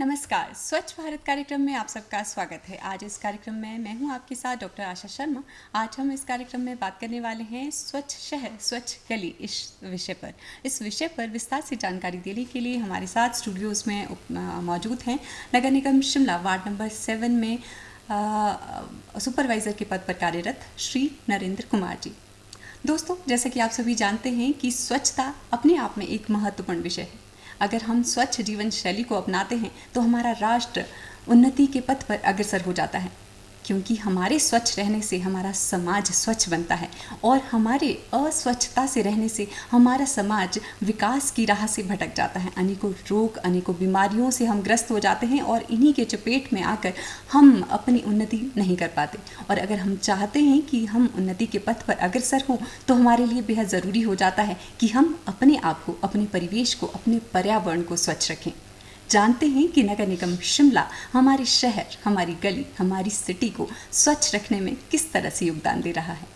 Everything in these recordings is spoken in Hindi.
नमस्कार, स्वच्छ भारत कार्यक्रम में आप सबका स्वागत है। आज इस कार्यक्रम में मैं हूं आपके साथ डॉक्टर आशा शर्मा। आज हम इस कार्यक्रम में बात करने वाले हैं स्वच्छ शहर स्वच्छ गली इस विषय पर विस्तार से जानकारी देने के लिए हमारे साथ स्टूडियोज़ में मौजूद हैं नगर निगम शिमला वार्ड नंबर 7 में सुपरवाइज़र के पद पर कार्यरत श्री नरेंद्र कुमार जी। दोस्तों, जैसे कि आप सभी जानते हैं कि स्वच्छता अपने आप में एक महत्वपूर्ण विषय है। अगर हम स्वच्छ जीवन शैली को अपनाते हैं तो हमारा राष्ट्र उन्नति के पथ पर अग्रसर हो जाता है, क्योंकि हमारे स्वच्छ रहने से हमारा समाज स्वच्छ बनता है और हमारे अस्वच्छता से रहने से हमारा समाज विकास की राह से भटक जाता है। अनेकों रोग, अनेकों बीमारियों से हम ग्रस्त हो जाते हैं और इन्हीं के चपेट में आकर हम अपनी उन्नति नहीं कर पाते। और अगर हम चाहते हैं कि हम उन्नति के पथ पर अग्रसर हों तो हमारे लिए बेहद ज़रूरी हो जाता है कि हम अपने आप को, अपने परिवेश को, अपने पर्यावरण को स्वच्छ रखें। जानते हैं कि नगर निगम शिमला हमारे शहर, हमारी गली, हमारी सिटी को स्वच्छ रखने में किस तरह से योगदान दे रहा है।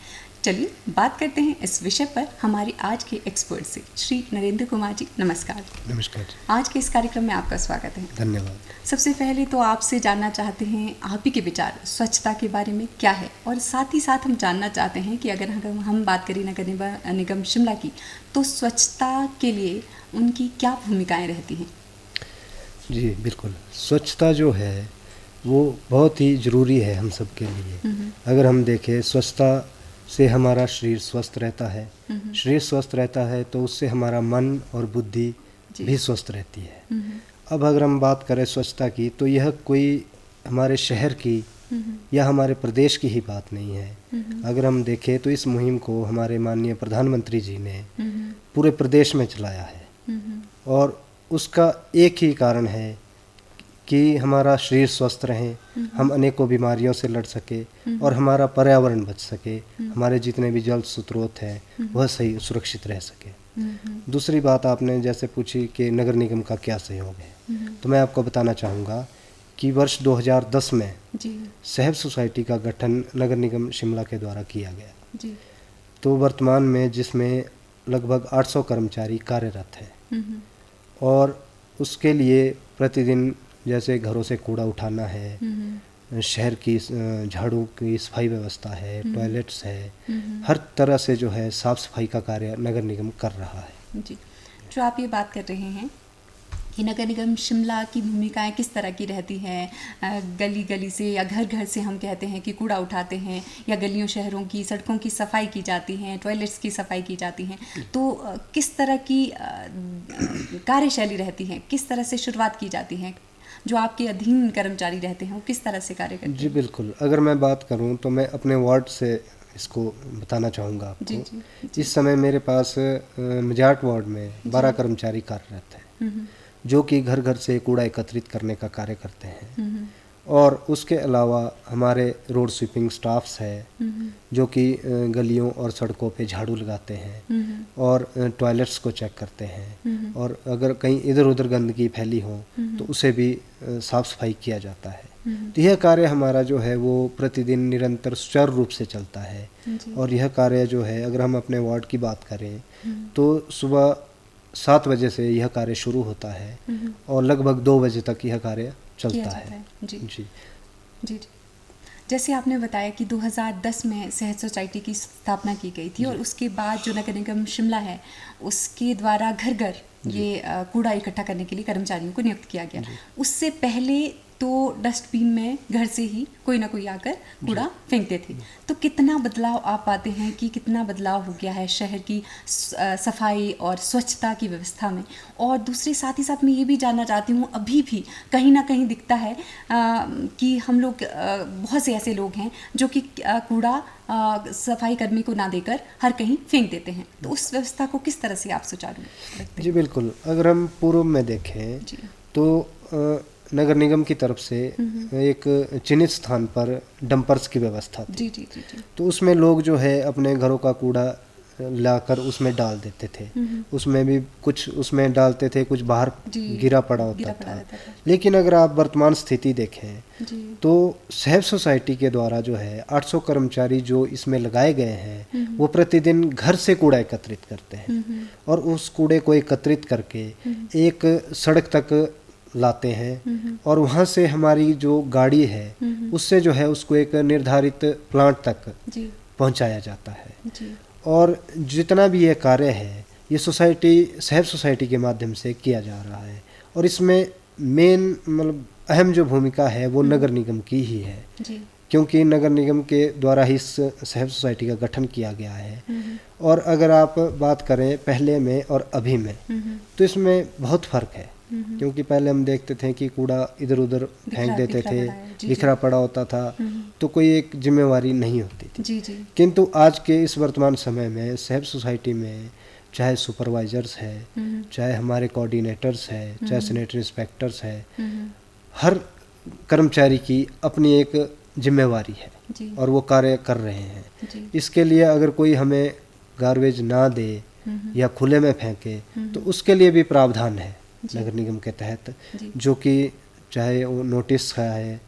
चलिए बात करते हैं इस विषय पर हमारे आज के एक्सपर्ट से। श्री नरेंद्र कुमार जी, नमस्कार। नमस्कार। आज के इस कार्यक्रम में आपका स्वागत है। धन्यवाद। सबसे पहले तो आपसे जानना चाहते हैं आप ही के विचार स्वच्छता के बारे में क्या है, और साथ ही साथ हम जानना चाहते हैं कि अगर हम बात करें नगर निगम शिमला की तो स्वच्छता के लिए उनकी क्या भूमिकाएँ रहती हैं। जी बिल्कुल, स्वच्छता जो है वो बहुत ही ज़रूरी है हम सब के लिए। अगर हम देखें, स्वच्छता से हमारा शरीर स्वस्थ रहता है। शरीर स्वस्थ रहता है तो उससे हमारा मन और बुद्धि भी स्वस्थ रहती है। अब अगर हम बात करें स्वच्छता की तो यह कोई हमारे शहर की या हमारे प्रदेश की ही बात नहीं है। अगर हम देखें तो इस मुहिम को हमारे माननीय प्रधानमंत्री जी ने पूरे प्रदेश में चलाया है और उसका एक ही कारण है कि हमारा शरीर स्वस्थ रहे, हम अनेकों बीमारियों से लड़ सके और हमारा पर्यावरण बच सके, हमारे जितने भी जल स्रोत हैं वह सही सुरक्षित रह सके। दूसरी बात आपने जैसे पूछी कि नगर निगम का क्या सहयोग है, तो मैं आपको बताना चाहूँगा कि वर्ष 2010 में सहब सोसाइटी का गठन नगर निगम शिमला के द्वारा किया गया। तो वर्तमान में जिसमें लगभग 800 कर्मचारी कार्यरत हैं और उसके लिए प्रतिदिन जैसे घरों से कूड़ा उठाना है, शहर की झाड़ू की सफाई व्यवस्था है, टॉयलेट्स है, हर तरह से जो है साफ़ सफाई का कार्य नगर निगम कर रहा है। जी, जो आप ये बात कर रहे हैं कि नगर निगम शिमला की भूमिकाएं किस तरह की रहती हैं, गली गली से या घर घर से हम कहते हैं कि कूड़ा उठाते हैं, या गलियों शहरों की सड़कों की सफाई की जाती है, टॉयलेट्स की सफाई की जाती हैं, तो किस तरह की कार्यशैली रहती है, किस तरह से शुरुआत की जाती है, जो आपके अधीन कर्मचारी रहते हैं वो किस तरह से कार्य करते हैं। जी बिल्कुल, अगर मैं बात करूं तो मैं अपने वार्ड से इसको बताना चाहूँगा आपको। जी। इस समय मेरे पास मजाट वार्ड में 12 कर्मचारी कार्यरत हैं जो कि घर घर से कूड़ा एकत्रित करने का कार्य करते हैं। और उसके अलावा हमारे रोड स्वीपिंग स्टाफ्स है जो कि गलियों और सड़कों पे झाड़ू लगाते हैं और टॉयलेट्स को चेक करते हैं, और अगर कहीं इधर उधर गंदगी फैली हो तो उसे भी साफ़ सफाई किया जाता है। तो यह कार्य हमारा जो है वो प्रतिदिन निरंतर सुचारू रूप से चलता है। और यह कार्य जो है, अगर हम अपने वार्ड की बात करें तो सुबह 7 बजे से यह कार्य शुरू होता है और लगभग 2 बजे तक यह कार्य चलता है। जी जी जी। जैसे आपने बताया कि 2010 में सहज सोसाइटी की स्थापना की गई थी और उसके बाद जो नगर निगम शिमला है उसके द्वारा घर घर ये कूड़ा इकट्ठा करने के लिए कर्मचारियों को नियुक्त किया गया। उससे पहले तो डस्टबिन में घर से ही कोई ना कोई आकर कूड़ा फेंकते थे। तो कितना बदलाव आप पाते हैं कि कितना बदलाव हो गया है शहर की सफाई और स्वच्छता की व्यवस्था में। और दूसरे साथ ही साथ मैं ये भी जानना चाहती हूँ, अभी भी कहीं ना कहीं दिखता है कि हम लोग बहुत से ऐसे लोग हैं जो कि कूड़ा सफाई कर्मी को ना देकर हर कहीं फेंक देते हैं। तो उस व्यवस्था को किस तरह से आप सुचारू रखते हैं? जी बिल्कुल, अगर हम पूर्व में देखें तो नगर निगम की तरफ से एक चिन्हित स्थान पर डंपर्स की व्यवस्था थी। जी। तो उसमें लोग जो है अपने घरों का कूड़ा लाकर उसमें डाल देते थे। उसमें भी कुछ उसमें डालते थे, कुछ बाहर गिरा पड़ा होता था। लेकिन अगर आप वर्तमान स्थिति देखें तो सहब सोसाइटी के द्वारा जो है 800 कर्मचारी जो इसमें लगाए गए हैं वो प्रतिदिन घर से कूड़ा एकत्रित करते हैं और उस कूड़े को एकत्रित करके एक सड़क तक लाते हैं और वहाँ से हमारी जो गाड़ी है उससे जो है उसको एक निर्धारित प्लांट तक जी पहुँचाया जाता है। जी और जितना भी ये कार्य है ये सोसाइटी सहब सोसाइटी के माध्यम से किया जा रहा है और इसमें मेन मतलब अहम जो भूमिका है वो नगर निगम की ही है, जी क्योंकि नगर निगम के द्वारा ही इस सहब सोसाइटी का गठन किया गया है। और अगर आप बात करें पहले में और अभी में तो इसमें बहुत फ़र्क है, क्योंकि पहले हम देखते थे कि कूड़ा इधर उधर फेंक देते बिखरा थे, पड़ा है, जी, बिखरा पड़ा होता था, तो कोई एक जिम्मेवारी नहीं होती थी। जी जी किंतु आज के इस वर्तमान समय में सहब सोसाइटी में चाहे सुपरवाइजर्स है, चाहे हमारे कोऑर्डिनेटर्स है, चाहे सैनिटरी इंस्पेक्टर्स है, हर कर्मचारी की अपनी एक जिम्मेवारी है जी और वो कार्य कर रहे हैं। जी इसके लिए अगर कोई हमें गार्बेज ना दे या खुले में फेंके तो उसके लिए भी प्रावधान है नगर निगम के तहत, जी जो कि चाहे वो नोटिस का है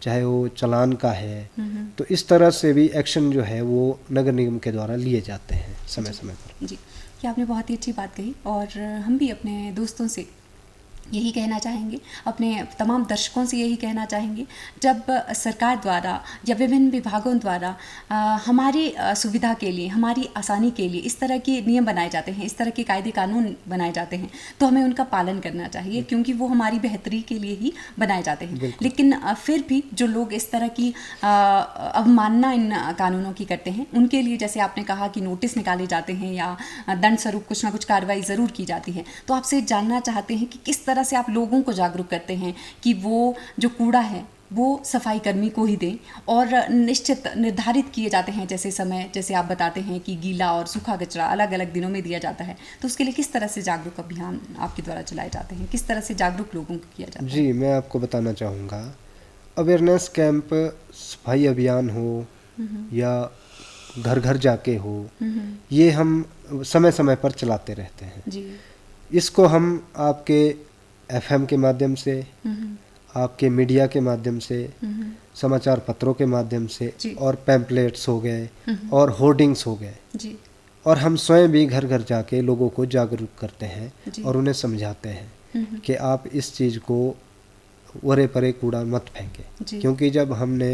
चाहे वो चालान का है, तो इस तरह से भी एक्शन जो है वो नगर निगम के द्वारा लिए जाते हैं समय समय पर। जी, ये आपने बहुत ही अच्छी बात कही और हम भी अपने दोस्तों से यही कहना चाहेंगे, अपने तमाम दर्शकों से यही कहना चाहेंगे, जब सरकार द्वारा या विभिन्न विभागों द्वारा हमारी सुविधा के लिए, हमारी आसानी के लिए इस तरह के नियम बनाए जाते हैं, इस तरह के कायदे कानून बनाए जाते हैं, तो हमें उनका पालन करना चाहिए, क्योंकि वो हमारी बेहतरी के लिए ही बनाए जाते हैं। लेकिन फिर भी जो लोग इस तरह की अवमानना इन कानूनों की करते हैं, उनके लिए जैसे आपने कहा कि नोटिस निकाले जाते हैं या दंड स्वरूप कुछ ना कुछ कार्रवाई ज़रूर की जाती है। तो आपसे जानना चाहते हैं कि किस तरह से आप लोगों को जागरूक करते हैं कि वो जो कूड़ा है वो सफाई कर्मी को ही दें, और निश्चित निर्धारित किए जाते हैं जैसे समय, जैसे आप बताते हैं कि गीला और सूखा कचरा अलग अलग दिनों में दिया जाता है, तो उसके लिए किस तरह से जागरूक अभियान आपके द्वारा चलाए जाते हैं, किस तरह से जागरूक लोगों को किया जाता है? जी, मैं आपको बताना चाहूँगा, अवेयरनेस कैंप, सफाई अभियान हो या घर घर जाके हो, ये हम समय समय पर चलाते रहते हैं। जी इसको हम आपके एफएम के माध्यम से, आपके मीडिया के माध्यम से, समाचार पत्रों के माध्यम से, और पैम्पलेट्स हो गए और होर्डिंग्स हो गए, जी और हम स्वयं भी घर घर जाके लोगों को जागरूक करते हैं और उन्हें समझाते हैं कि आप इस चीज़ को वरे परे कूड़ा मत फेंकें। क्योंकि जब हमने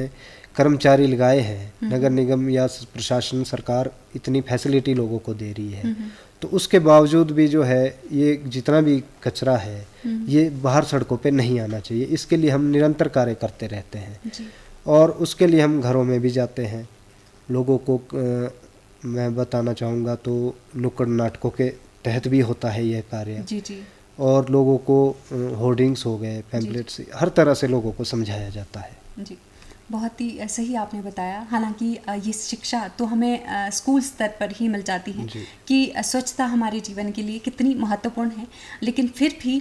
कर्मचारी लगाए हैं, नगर निगम या प्रशासन, सरकार इतनी फैसिलिटी लोगों को दे रही है, तो उसके बावजूद भी जो है ये जितना भी कचरा है ये बाहर सड़कों पे नहीं आना चाहिए। इसके लिए हम निरंतर कार्य करते रहते हैं और उसके लिए हम घरों में भी जाते हैं। लोगों को मैं बताना चाहूँगा तो नुक्कड़ नाटकों के तहत भी होता है यह कार्य। जी जी और लोगों को होर्डिंग्स हो गए, पैम्पलेट्स, हर तरह से लोगों को समझाया जाता है। जी, बहुत ही सही आपने बताया। हालांकि ये शिक्षा तो हमें स्कूल स्तर पर ही मिल जाती है कि स्वच्छता हमारे जीवन के लिए कितनी महत्वपूर्ण है, लेकिन फिर भी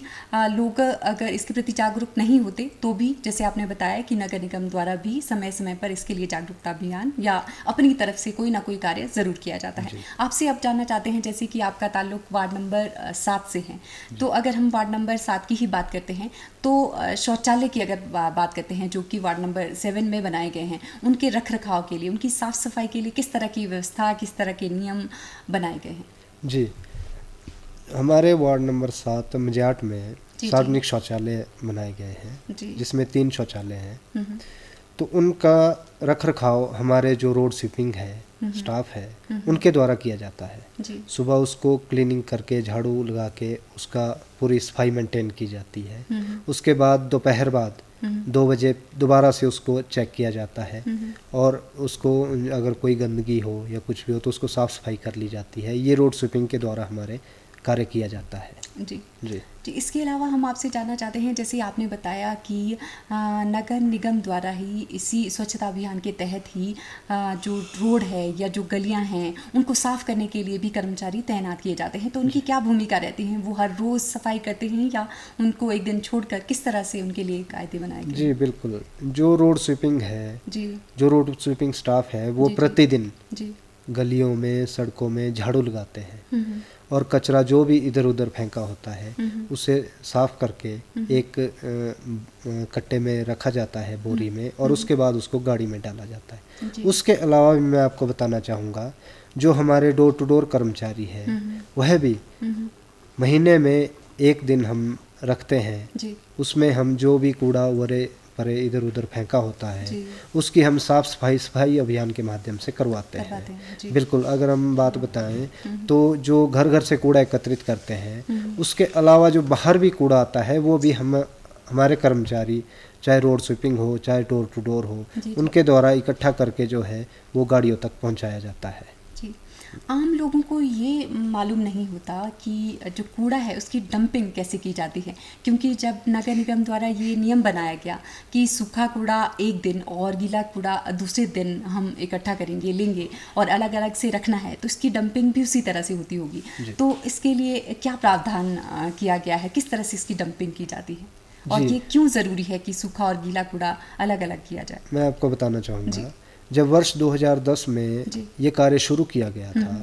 लोग अगर इसके प्रति जागरूक नहीं होते तो भी, जैसे आपने बताया कि नगर निगम द्वारा भी समय समय पर इसके लिए जागरूकता अभियान या अपनी तरफ से कोई ना कोई कार्य ज़रूर किया जाता है। आपसे अब जानना चाहते हैं, जैसे कि आपका ताल्लुक वार्ड नंबर 7 से है, तो अगर हम वार्ड नंबर 7 की ही बात करते हैं तो शौचालय की अगर बात करते हैं जो कि वार्ड नंबर 7 में बनाए गए हैं, उनके रख रखाव के लिए, उनकी साफ़ सफाई के लिए किस तरह की व्यवस्था, किस तरह के नियम बनाए गए हैं? जी, हमारे वार्ड नंबर 7 मजाट में सार्वजनिक शौचालय बनाए गए हैं, जिसमें 3 शौचालय हैं। तो उनका रख रखाव हमारे जो रोड स्वीपिंग है, स्टाफ है, उनके द्वारा किया जाता है। सुबह उसको क्लीनिंग करके, झाड़ू लगा के उसका पूरी सफाई मेंटेन की जाती है। उसके बाद दोपहर बाद 2 बजे दोबारा से उसको चेक किया जाता है और उसको अगर कोई गंदगी हो या कुछ भी हो तो उसको साफ़ सफाई कर ली जाती है। ये रोड स्वीपिंग के द्वारा हमारे कार्य किया जाता है। जी जी जी। इसके अलावा हम आपसे जानना चाहते हैं, जैसे आपने बताया कि नगर निगम द्वारा ही इसी स्वच्छता अभियान के तहत ही जो रोड है या जो गलियां हैं उनको साफ़ करने के लिए भी कर्मचारी तैनात किए जाते हैं, तो उनकी क्या भूमिका रहती है? वो हर रोज़ सफाई करते हैं या उनको एक दिन छोड़कर, किस तरह से उनके लिए कायदे बनाए गए? जी बिल्कुल, जो रोड स्वीपिंग है, जो रोड स्वीपिंग स्टाफ है वो प्रतिदिन गलियों में, सड़कों में झाड़ू लगाते हैं और कचरा जो भी इधर उधर फेंका होता है उसे साफ करके एक कट्टे में रखा जाता है, बोरी में, और उसके बाद उसको गाड़ी में डाला जाता है। उसके अलावा भी मैं आपको बताना चाहूँगा, जो हमारे डोर टू डोर कर्मचारी है वह भी महीने में एक दिन हम रखते हैं जी उसमें हम जो भी कूड़ा वरे परे इधर उधर फेंका होता है जी उसकी हम साफ सफाई अभियान के माध्यम से करवाते करवाते हैं। हैं जी। बिल्कुल, अगर हम बात बताएं तो जो घर घर से कूड़ा एकत्रित करते हैं उसके अलावा जो बाहर भी कूड़ा आता है वो भी हम हमारे कर्मचारी, चाहे रोड स्वीपिंग हो चाहे डोर टू डोर हो, जी, उनके द्वारा इकट्ठा करके जो है वो गाड़ियों तक पहुंचाया जाता है। जी। आम लोगों को ये मालूम नहीं होता कि जो कूड़ा है उसकी डंपिंग कैसे की जाती है, क्योंकि जब नगर निगम द्वारा ये नियम बनाया गया कि सूखा कूड़ा एक दिन और गीला कूड़ा दूसरे दिन हम इकट्ठा करेंगे, लेंगे और अलग अलग से रखना है, तो इसकी डंपिंग भी उसी तरह से होती होगी। तो इसके लिए क्या प्रावधान किया गया है, किस तरह से इसकी डंपिंग की जाती है और जी। ये क्यों ज़रूरी है कि सूखा और गीला कूड़ा अलग अलग किया जाए? मैं आपको बताना चाहूँगा, जी। जब वर्ष 2010 में जी। ये कार्य शुरू किया गया था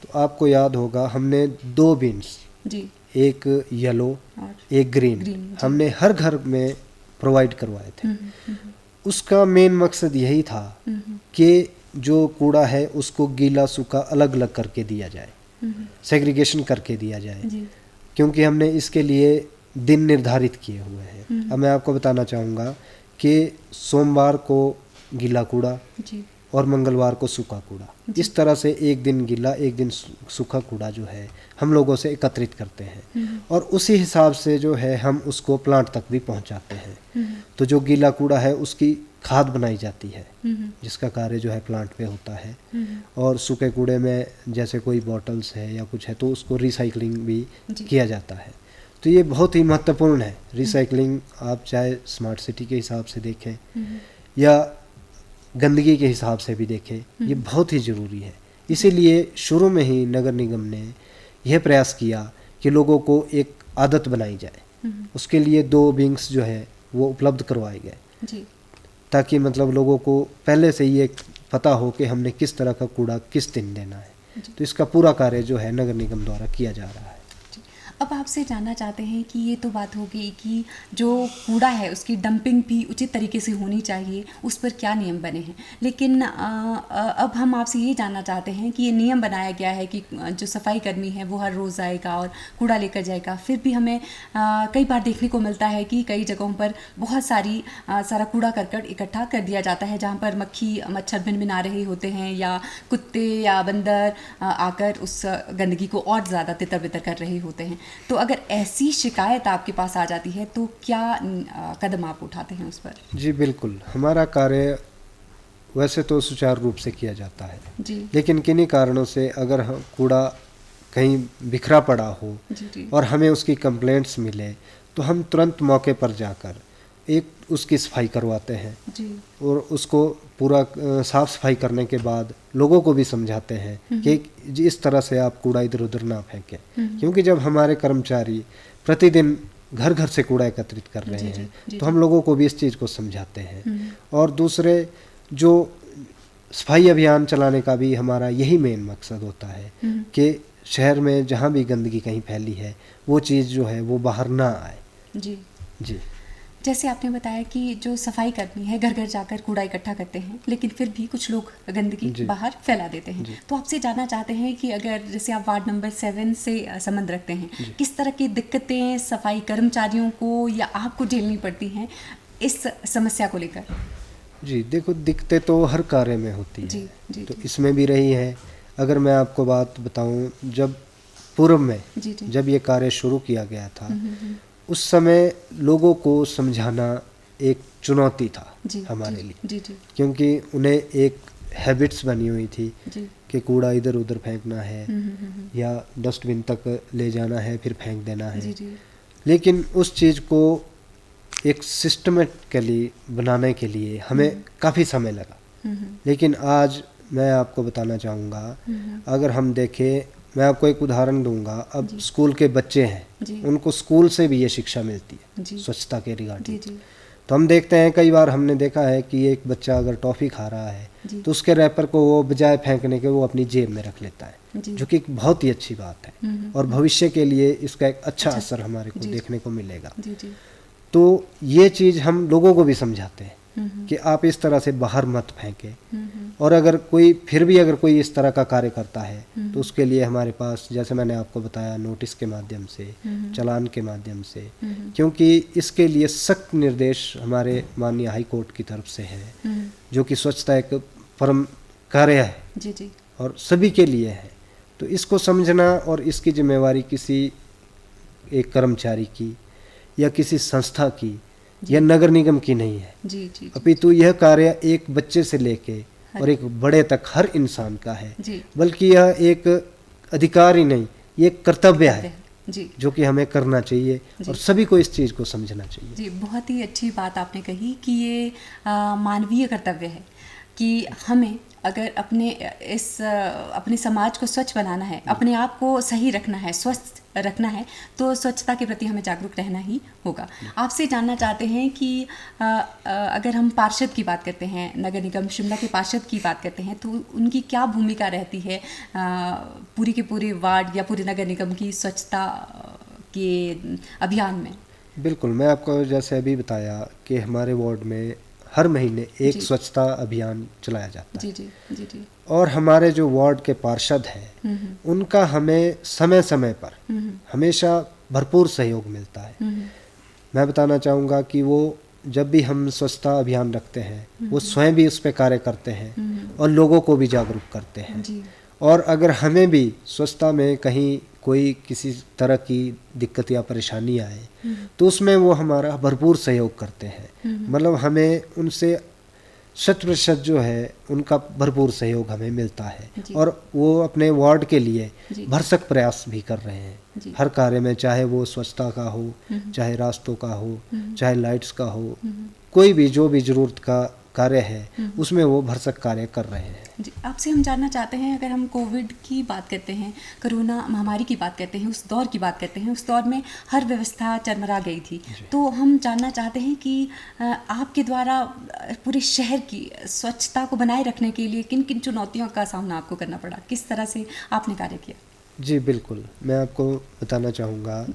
तो आपको याद होगा हमने 2 बिन्स, जी एक येलो और एक ग्रीन, ग्रीन, जी। हमने हर घर में प्रोवाइड करवाए थे। उसका मेन मकसद यही था कि जो कूड़ा है उसको गीला सूखा अलग अलग करके दिया जाए, सेग्रीगेशन करके दिया जाए, जी क्योंकि हमने इसके लिए दिन निर्धारित किए हुए हैं। अब मैं आपको बताना चाहूँगा कि सोमवार को गीला कूड़ा जी और मंगलवार को सूखा कूड़ा, इस तरह से एक दिन गीला एक दिन सूखा कूड़ा जो है हम लोगों से एकत्रित करते हैं और उसी हिसाब से जो है हम उसको प्लांट तक भी पहुंचाते हैं। तो जो गीला कूड़ा है उसकी खाद बनाई जाती है जिसका कार्य जो है प्लांट पे होता है, और सूखे कूड़े में जैसे कोई बॉटल्स है या कुछ है तो उसको रिसाइकलिंग भी किया जाता है। तो ये बहुत ही महत्वपूर्ण है रिसाइकलिंग, आप चाहे स्मार्ट सिटी के हिसाब से देखें या गंदगी के हिसाब से भी देखें, ये बहुत ही ज़रूरी है। इसीलिए शुरू में ही नगर निगम ने यह प्रयास किया कि लोगों को एक आदत बनाई जाए। उसके लिए 2 बिन्स जो है वो उपलब्ध करवाए गए जी ताकि मतलब लोगों को पहले से ये पता हो कि हमने किस तरह का कूड़ा किस दिन देना है। तो इसका पूरा कार्य जो है नगर निगम द्वारा किया जा रहा है। अब आपसे जानना चाहते हैं कि ये तो बात हो गई कि जो कूड़ा है उसकी डंपिंग भी उचित तरीके से होनी चाहिए, उस पर क्या नियम बने हैं, लेकिन अब हम आपसे ये जानना चाहते हैं कि ये नियम बनाया गया है कि जो सफाई कर्मी है वो हर रोज़ आएगा और कूड़ा लेकर जाएगा, फिर भी हमें कई बार देखने को मिलता है कि कई जगहों पर बहुत सारा कूड़ा करकट इकट्ठा कर दिया जाता है जहाँ पर मक्खी मच्छर भिनभिना रहे होते हैं या कुत्ते या बंदर आकर उस गंदगी को और ज़्यादा तितर बितर कर रहे होते हैं। तो अगर ऐसी शिकायत आपके पास आ जाती है तो क्या कदम आप उठाते हैं उस पर? जी बिल्कुल, हमारा कार्य वैसे तो सुचारू रूप से किया जाता है जी लेकिन किन्हीं कारणों से अगर कूड़ा कहीं बिखरा पड़ा हो जी और हमें उसकी कंप्लेंट्स मिले तो हम तुरंत मौके पर जाकर एक उसकी सफाई करवाते हैं जी और उसको पूरा साफ सफाई करने के बाद लोगों को भी समझाते हैं कि इस तरह से आप कूड़ा इधर उधर ना फेंकें, क्योंकि जब हमारे कर्मचारी प्रतिदिन घर घर से कूड़ा एकत्रित कर रहे हैं तो हम लोगों को भी इस चीज़ को समझाते हैं। और दूसरे जो सफाई अभियान चलाने का भी हमारा यही मेन मकसद होता है कि शहर में जहाँ भी गंदगी कहीं फैली है वो चीज़ जो है वो बाहर ना आए। जी जी जैसे आपने बताया कि जो सफाई कर्मी है घर घर जाकर कूड़ा इकट्ठा करते हैं, लेकिन फिर भी कुछ लोग गंदगी बाहर फैला देते हैं। तो आपसे जानना चाहते हैं कि अगर जैसे आप वार्ड नंबर 7 से संबंध रखते हैं, किस तरह की दिक्कतें सफाई कर्मचारियों को या आपको झेलनी पड़ती हैं इस समस्या को लेकर? जी देखो, दिक्कतें तो हर कार्य में होती है जी तो इसमें भी रही है। अगर मैं आपको बात बताऊं, जब पूर्व में जब ये कार्य शुरू किया गया था उस समय लोगों को समझाना एक चुनौती था हमारे लिए, क्योंकि उन्हें एक हैबिट्स बनी हुई थी कि कूड़ा इधर उधर फेंकना है या डस्टबिन तक ले जाना है फिर फेंक देना है। लेकिन उस चीज़ को एक सिस्टमेटिकली बनाने के लिए हमें काफ़ी समय लगा। लेकिन आज मैं आपको बताना चाहूँगा, अगर हम देखें, मैं आपको एक उदाहरण दूंगा। अब स्कूल के बच्चे हैं, उनको स्कूल से भी ये शिक्षा मिलती है स्वच्छता के रिगार्डिंग। तो हम देखते हैं, कई बार हमने देखा है कि एक बच्चा अगर टॉफ़ी खा रहा है तो उसके रैपर को वो बजाय फेंकने के वो अपनी जेब में रख लेता है, जो कि एक बहुत ही अच्छी बात है और भविष्य के लिए इसका एक अच्छा असर हमारे को देखने को मिलेगा। तो ये चीज़ हम लोगों को भी समझाते हैं कि आप इस तरह से बाहर मत फेंकें। और अगर कोई इस तरह का कार्य करता है तो उसके लिए हमारे पास, जैसे मैंने आपको बताया, नोटिस के माध्यम से, चालान के माध्यम से, क्योंकि इसके लिए सख्त निर्देश हमारे माननीय हाई कोर्ट की तरफ से है, जो कि स्वच्छता एक परम कार्य है जी जी। और सभी के लिए है। तो इसको समझना और इसकी जिम्मेवारी किसी एक कर्मचारी की या किसी संस्था की या नगर निगम की नहीं है, जी जी जी। अपितु यह कार्य एक बच्चे से लेके और एक बड़े तक हर इंसान का है, बल्कि यह एक अधिकार ही नहीं, ये एक कर्तव्य है जी, जो कि हमें करना चाहिए और सभी को इस चीज़ को समझना चाहिए। जी, बहुत ही अच्छी बात आपने कही कि ये मानवीय कर्तव्य है कि हमें अगर अपने समाज को स्वच्छ बनाना है, अपने आप को सही रखना है, स्वस्थ रखना है, तो स्वच्छता के प्रति हमें जागरूक रहना ही होगा। आपसे जानना चाहते हैं कि अगर हम पार्षद की बात करते हैं, नगर निगम शिमला के पार्षद की बात करते हैं, तो उनकी क्या भूमिका रहती है पूरी के पूरे वार्ड या पूरे नगर निगम की स्वच्छता के अभियान में? बिल्कुल, मैं आपको जैसे अभी बताया कि हमारे वार्ड में हर महीने एक स्वच्छता अभियान चलाया जाता है। जी जी जी जी। और हमारे जो वार्ड के पार्षद हैं उनका हमें समय समय पर हमेशा भरपूर सहयोग मिलता है। मैं बताना चाहूँगा कि वो जब भी हम स्वच्छता अभियान रखते हैं वो स्वयं भी उस पर कार्य करते हैं और लोगों को भी जागरूक करते हैं। और अगर हमें भी स्वच्छता में कहीं कोई किसी तरह की दिक्कत या परेशानी आए तो उसमें वो हमारा भरपूर सहयोग करते हैं। मतलब हमें उनसे 100% जो है उनका भरपूर सहयोग हमें मिलता है और वो अपने वार्ड के लिए भरसक प्रयास भी कर रहे हैं हर कार्य में, चाहे वो स्वच्छता का हो, चाहे रास्तों का हो, चाहे लाइट्स का हो, कोई भी जो भी ज़रूरत का कार्य है उसमें वो भरसक कार्य कर रहे हैं। जी, आपसे हम जानना चाहते हैं, अगर हम कोविड की बात करते हैं, कोरोना महामारी की बात करते हैं, उस दौर की बात करते हैं, उस दौर में हर व्यवस्था चरमरा गई थी, तो हम जानना चाहते हैं कि आपके द्वारा पूरे शहर की स्वच्छता को बनाए रखने के लिए किन किन चुनौतियों का सामना आपको करना पड़ा, किस तरह से आपने कार्य किया? जी बिल्कुल, मैं आपको बताना चाहूँगा,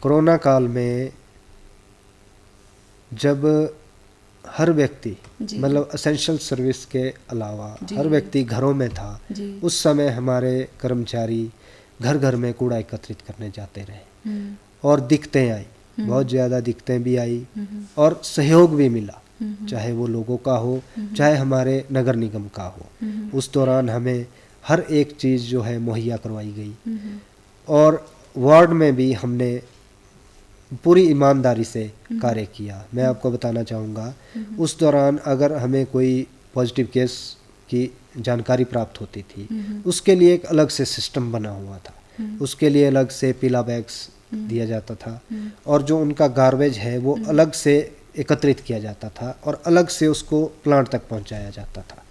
कोरोना काल में जब हर व्यक्ति मतलब असेंशियल सर्विस के अलावा हर व्यक्ति घरों में था, उस समय हमारे कर्मचारी घर घर में कूड़ा एकत्रित करने जाते रहे और दिक्कतें आई, बहुत ज़्यादा दिक्कतें भी आई और सहयोग भी मिला, चाहे वो लोगों का हो चाहे हमारे नगर निगम का हो। उस दौरान हमें हर एक चीज़ जो है मुहैया करवाई गई और वार्ड में भी हमने पूरी ईमानदारी से कार्य किया। मैं आपको बताना चाहूँगा, उस दौरान अगर हमें कोई पॉजिटिव केस की जानकारी प्राप्त होती थी उसके लिए एक अलग से सिस्टम बना हुआ था, उसके लिए अलग से पीला बैग्स दिया जाता था और जो उनका गार्बेज है वो अलग से एकत्रित किया जाता था और अलग से उसको प्लांट तक पहुंचाया जाता था।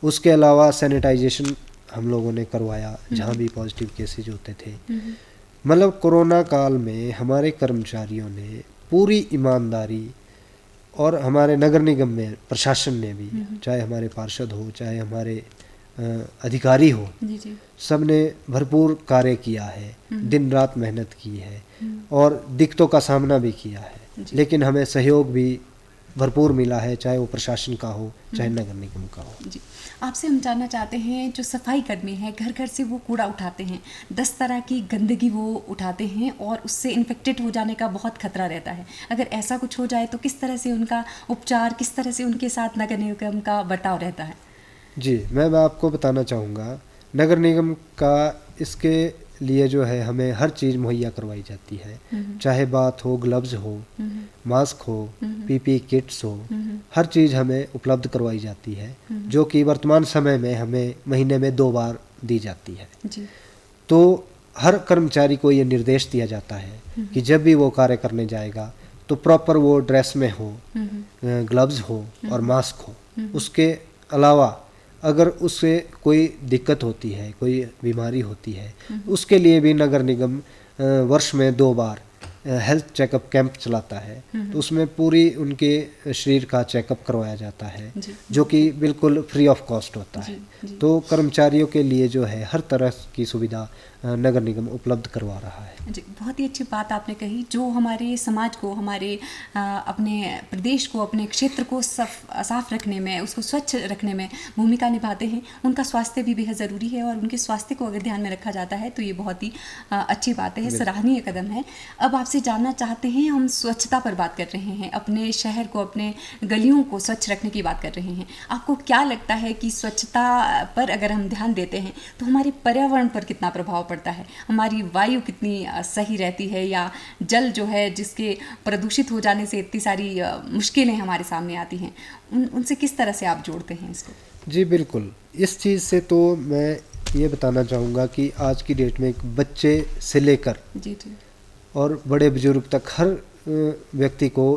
उसके अलावा सैनिटाइजेशन हम लोगों ने करवाया जहाँ भी पॉजिटिव केसेज होते थे। मतलब कोरोना काल में हमारे कर्मचारियों ने पूरी ईमानदारी और हमारे नगर निगम में प्रशासन ने भी, चाहे हमारे पार्षद हो चाहे हमारे अधिकारी हो, सब ने भरपूर कार्य किया है, दिन रात मेहनत की है और दिक्कतों का सामना भी किया है, लेकिन हमें सहयोग भी भरपूर मिला है, चाहे वो प्रशासन का हो चाहे नगर निगम का हो। जी, आपसे हम जानना चाहते हैं, जो सफाई कर्मी हैं घर घर से वो कूड़ा उठाते हैं, 10 तरह की गंदगी वो उठाते हैं और उससे इन्फेक्टेड हो जाने का बहुत खतरा रहता है। अगर ऐसा कुछ हो जाए तो किस तरह से उनका उपचार, किस तरह से उनके साथ नगर निगम का बर्ताव रहता है? जी, मैं आपको बताना चाहूँगा, नगर निगम का इसके लिए जो है हमें हर चीज़ मुहैया करवाई जाती है, चाहे बात हो ग्लव्स हो, मास्क हो, पीपी किट्स हो, हर चीज़ हमें उपलब्ध करवाई जाती है, जो कि वर्तमान समय में हमें महीने में 2 बार दी जाती है। तो हर कर्मचारी को ये निर्देश दिया जाता है कि जब भी वो कार्य करने जाएगा तो प्रॉपर वो ड्रेस में हो, ग्लव्स हो और मास्क हो। उसके अलावा अगर उससे कोई दिक्कत होती है, कोई बीमारी होती है, उसके लिए भी नगर निगम वर्ष में 2 बार हेल्थ चेकअप कैंप चलाता है, तो उसमें पूरी उनके शरीर का चेकअप करवाया जाता है, जो कि बिल्कुल फ्री ऑफ कॉस्ट होता है। तो कर्मचारियों के लिए जो है हर तरह की सुविधा नगर निगम उपलब्ध करवा रहा है। जी, बहुत ही अच्छी बात आपने कही। जो हमारे समाज को, हमारे अपने प्रदेश को, अपने क्षेत्र को साफ रखने में, उसको स्वच्छ रखने में भूमिका निभाते हैं, उनका स्वास्थ्य भी बेहद ज़रूरी है, और उनके स्वास्थ्य को अगर ध्यान में रखा जाता है तो ये बहुत ही अच्छी बात है, सराहनीय कदम है। अब आपसे जानना चाहते हैं, हम स्वच्छता पर बात कर रहे हैं, अपने शहर को, अपने गलियों को स्वच्छ रखने की बात कर रहे हैं। आपको क्या लगता है कि स्वच्छता पर अगर हम ध्यान देते हैं तो हमारे पर्यावरण पर कितना प्रभाव पड़ता है? हमारी वायु कितनी सही रहती है, या जल जो है जिसके प्रदूषित हो जाने से इतनी सारी मुश्किलें हमारे सामने आती हैं, उनसे किस तरह से आप जोड़ते हैं इसको? जी बिल्कुल, इस चीज़ से तो मैं ये बताना चाहूँगा कि आज की डेट में एक बच्चे से लेकर जी जी और बड़े बुजुर्ग तक हर व्यक्ति को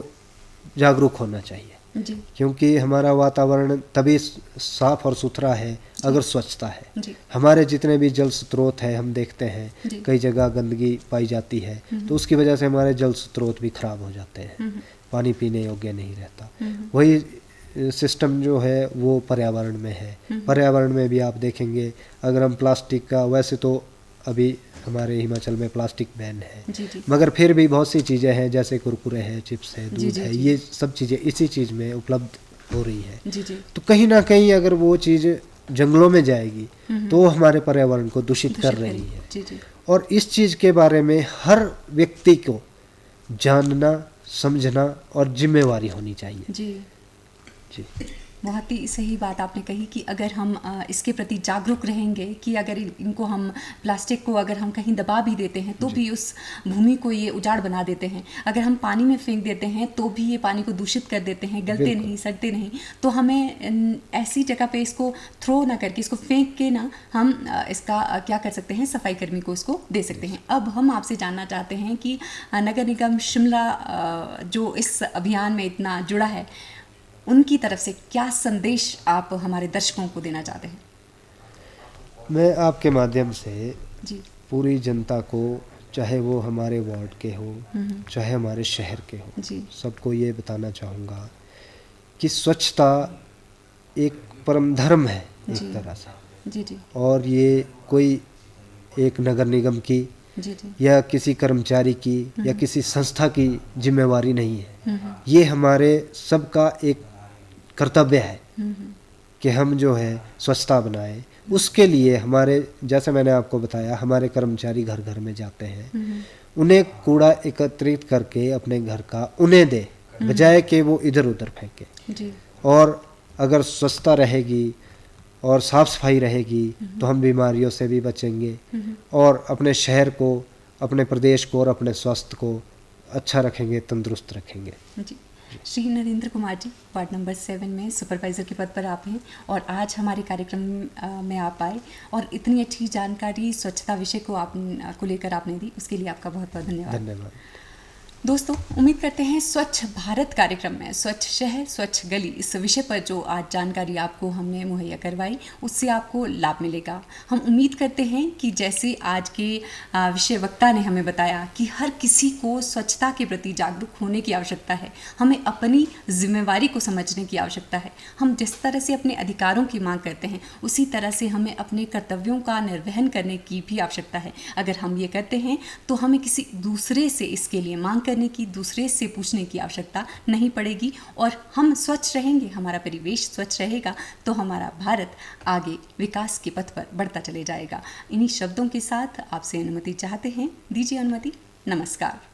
जागरूक होना चाहिए, जी क्योंकि हमारा वातावरण तभी साफ और सुथरा है अगर स्वच्छता है। जी हमारे जितने भी जल स्रोत है, हम देखते हैं जी। कई जगह गंदगी पाई जाती है, तो उसकी वजह से हमारे जल स्रोत भी खराब हो जाते हैं, पानी पीने योग्य नहीं रहता। वही सिस्टम जो है वो पर्यावरण में है। पर्यावरण में भी आप देखेंगे, अगर हम प्लास्टिक का, वैसे तो अभी हमारे हिमाचल में प्लास्टिक बैन है, जी जी मगर फिर भी बहुत सी चीज़ें हैं, जैसे कुरकुरे हैं, चिप्स है, जी दूध जी है, जी। ये सब चीज़ें इसी चीज़ में उपलब्ध हो रही है। जी जी तो कहीं ना कहीं अगर वो चीज़ जंगलों में जाएगी तो हमारे पर्यावरण को दूषित कर रही करें। है। जी जी और इस चीज़ के बारे में हर व्यक्ति को जानना, समझना और जिम्मेवारी होनी चाहिए। जी जी बहुत ही सही बात आपने कही कि अगर हम इसके प्रति जागरूक रहेंगे, कि अगर इनको हम प्लास्टिक को अगर हम कहीं दबा भी देते हैं तो भी उस भूमि को ये उजाड़ बना देते हैं। अगर हम पानी में फेंक देते हैं तो भी ये पानी को दूषित कर देते हैं, गलते नहीं, सड़ते नहीं। तो हमें ऐसी जगह पे इसको थ्रो ना करके, इसको फेंक के ना, हम इसका क्या कर सकते हैं, सफाई कर्मी को इसको दे सकते हैं। अब हम आपसे जानना चाहते हैं कि नगर निगम शिमला जो इस अभियान में इतना जुड़ा है, उनकी तरफ से क्या संदेश आप हमारे दर्शकों को देना चाहते हैं? मैं आपके माध्यम से जी पूरी जनता को, चाहे वो हमारे वार्ड के हो, चाहे हमारे शहर के हो, जी सबको ये बताना चाहूँगा कि स्वच्छता एक परम धर्म है एक जी। तरह से, जी जी और ये कोई एक नगर निगम की जी जी या किसी कर्मचारी की या किसी संस्था की जिम्मेवारी नहीं है। ये हमारे सबका एक कर्तव्य है कि हम जो है स्वच्छता बनाएं। उसके लिए हमारे, जैसे मैंने आपको बताया, हमारे कर्मचारी घर घर में जाते हैं, उन्हें कूड़ा एकत्रित करके अपने घर का उन्हें दे, बजाय कि वो इधर उधर फेंके। जी और अगर स्वच्छता रहेगी और साफ सफाई रहेगी तो हम बीमारियों से भी बचेंगे और अपने शहर को, अपने प्रदेश को और अपने स्वास्थ्य को अच्छा रखेंगे, तंदुरुस्त रखेंगे। जी। श्री नरेंद्र कुमार जी, वार्ड नंबर 7 में सुपरवाइज़र के पद पर आप हैं, और आज हमारे कार्यक्रम में आप आए और इतनी अच्छी जानकारी स्वच्छता विषय को लेकर आपने दी, उसके लिए आपका बहुत बहुत धन्यवाद। धन्यवाद। दोस्तों, उम्मीद करते हैं स्वच्छ भारत कार्यक्रम में स्वच्छ शहर स्वच्छ गली, इस विषय पर जो आज जानकारी आपको हमने मुहैया करवाई, उससे आपको लाभ मिलेगा। हम उम्मीद करते हैं कि जैसे आज के विषय वक्ता ने हमें बताया कि हर किसी को स्वच्छता के प्रति जागरूक होने की आवश्यकता है, हमें अपनी जिम्मेवारी को समझने की आवश्यकता है। हम जिस तरह से अपने अधिकारों की मांग करते हैं, उसी तरह से हमें अपने कर्तव्यों का निर्वहन करने की भी आवश्यकता है। अगर हम ये करते हैं तो हमें किसी दूसरे से इसके लिए मांग करने की, दूसरे से पूछने की आवश्यकता नहीं पड़ेगी, और हम स्वच्छ रहेंगे, हमारा परिवेश स्वच्छ रहेगा, तो हमारा भारत आगे विकास के पथ पर बढ़ता चले जाएगा। इन्हीं शब्दों के साथ आपसे अनुमति चाहते हैं, दीजिए अनुमति। नमस्कार।